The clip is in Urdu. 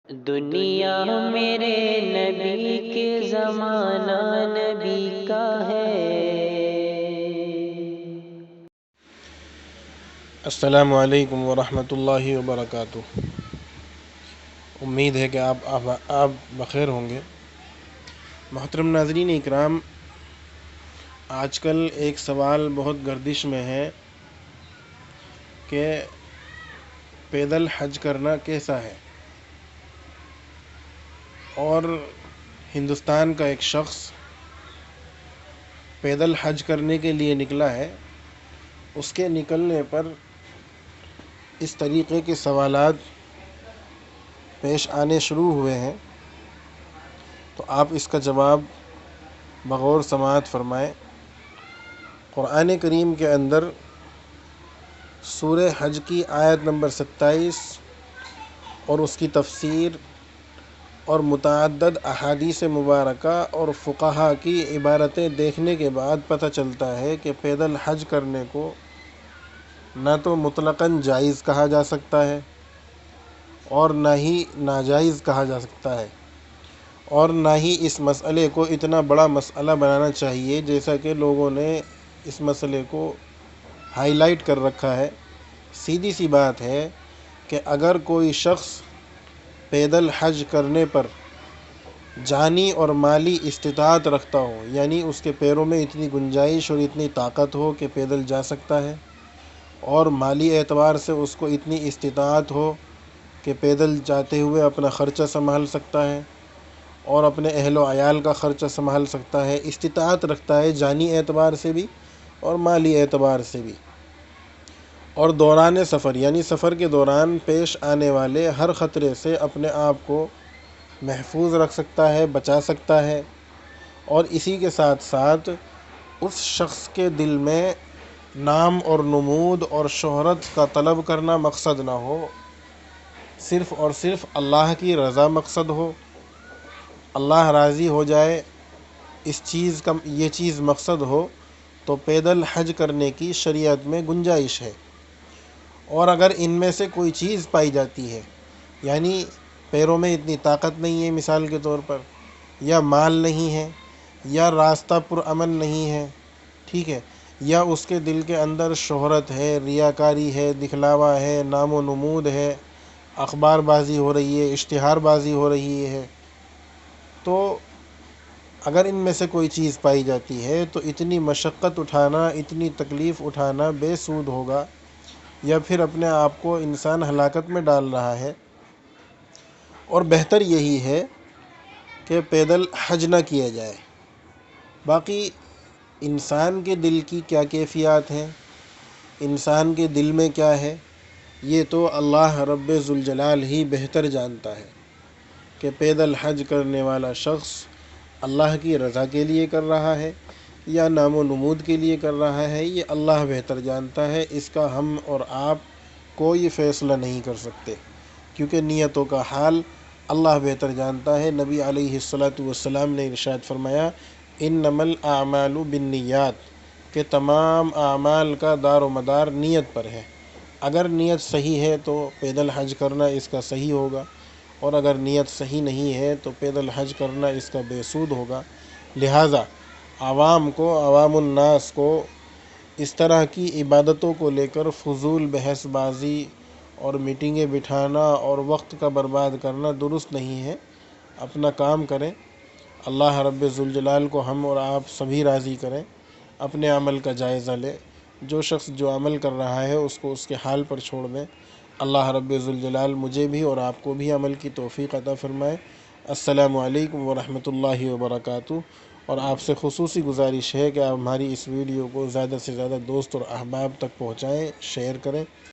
دنیا میرے نبی کے زمانہ نبی کا ہے۔ السلام علیکم ورحمۃ اللہ وبرکاتہ۔ امید ہے کہ آپ بخیر ہوں گے۔ محترم ناظرین اکرام، آج کل ایک سوال بہت گردش میں ہے کہ پیدل حج کرنا کیسا ہے، اور ہندوستان کا ایک شخص پیدل حج کرنے کے لیے نکلا ہے۔ اس کے نکلنے پر اس طریقے کے سوالات پیش آنے شروع ہوئے ہیں، تو آپ اس کا جواب بغور سماعت فرمائیں۔ قرآن کریم کے اندر سورہ حج کی آیت نمبر 27 اور اس کی تفسیر اور متعدد احادیث مبارکہ اور فقہا کی عبارتیں دیکھنے کے بعد پتہ چلتا ہے کہ پیدل حج کرنے کو نہ تو مطلقاً جائز کہا جا سکتا ہے اور نہ ہی ناجائز کہا جا سکتا ہے، اور نہ ہی اس مسئلے کو اتنا بڑا مسئلہ بنانا چاہیے جیسا کہ لوگوں نے اس مسئلے کو ہائی لائٹ کر رکھا ہے۔ سیدھی سی بات ہے کہ اگر کوئی شخص پیدل حج کرنے پر جانی اور مالی استطاعت رکھتا ہو، یعنی اس کے پیروں میں اتنی گنجائش اور اتنی طاقت ہو کہ پیدل جا سکتا ہے، اور مالی اعتبار سے اس کو اتنی استطاعت ہو کہ پیدل جاتے ہوئے اپنا خرچہ سنبھال سکتا ہے اور اپنے اہل و عیال کا خرچہ سنبھال سکتا ہے، استطاعت رکھتا ہے جانی اعتبار سے بھی اور مالی اعتبار سے بھی، اور دوران سفر یعنی سفر کے دوران پیش آنے والے ہر خطرے سے اپنے آپ کو محفوظ رکھ سکتا ہے، بچا سکتا ہے، اور اسی کے ساتھ ساتھ اس شخص کے دل میں نام اور نمود اور شہرت کا طلب کرنا مقصد نہ ہو، صرف اور صرف اللہ کی رضا مقصد ہو، اللہ راضی ہو جائے، یہ چیز مقصد ہو، تو پیدل حج کرنے کی شریعت میں گنجائش ہے۔ اور اگر ان میں سے کوئی چیز پائی جاتی ہے، یعنی پیروں میں اتنی طاقت نہیں ہے مثال کے طور پر، یا مال نہیں ہے، یا راستہ پرامن نہیں ہے، ٹھیک ہے، یا اس کے دل کے اندر شہرت ہے، ریاکاری ہے، دکھلاوا ہے، نام و نمود ہے، اخبار بازی ہو رہی ہے، اشتہار بازی ہو رہی ہے، تو اگر ان میں سے کوئی چیز پائی جاتی ہے تو اتنی مشقت اٹھانا، اتنی تکلیف اٹھانا بے سود ہوگا، یا پھر اپنے آپ کو انسان ہلاکت میں ڈال رہا ہے، اور بہتر یہی ہے کہ پیدل حج نہ کیا جائے۔ باقی انسان کے دل کی کیا کیفیات ہیں، انسان کے دل میں کیا ہے، یہ تو اللہ رب ذوالجلال ہی بہتر جانتا ہے کہ پیدل حج کرنے والا شخص اللہ کی رضا کے لیے کر رہا ہے یا نام و نمود کے لیے کر رہا ہے، یہ اللہ بہتر جانتا ہے، اس کا ہم اور آپ کوئی فیصلہ نہیں کر سکتے، کیونکہ نیتوں کا حال اللہ بہتر جانتا ہے۔ نبی علیہ الصلاۃ والسلام نے ارشاد فرمایا، انما الاعمال بالنیات، کہ تمام اعمال کا دار و مدار نیت پر ہے۔ اگر نیت صحیح ہے تو پیدل حج کرنا اس کا صحیح ہوگا، اور اگر نیت صحیح نہیں ہے تو پیدل حج کرنا اس کا بے سود ہوگا۔ لہٰذا عوام الناس کو اس طرح کی عبادتوں کو لے کر فضول بحث بازی اور میٹنگیں بٹھانا اور وقت کا برباد کرنا درست نہیں ہے۔ اپنا کام کریں، اللہ رب ذوالجلال کو ہم اور آپ سبھی راضی کریں، اپنے عمل کا جائزہ لیں، جو شخص جو عمل کر رہا ہے اس کو اس کے حال پر چھوڑ دیں۔ اللہ رب ذوالجلال مجھے بھی اور آپ کو بھی عمل کی توفیق عطا فرمائے۔ السلام علیکم ورحمۃ اللہ وبرکاتہ۔ اور آپ سے خصوصی گزارش ہے کہ آپ ہماری اس ویڈیو کو زیادہ سے زیادہ دوست اور احباب تک پہنچائیں، شیئر کریں۔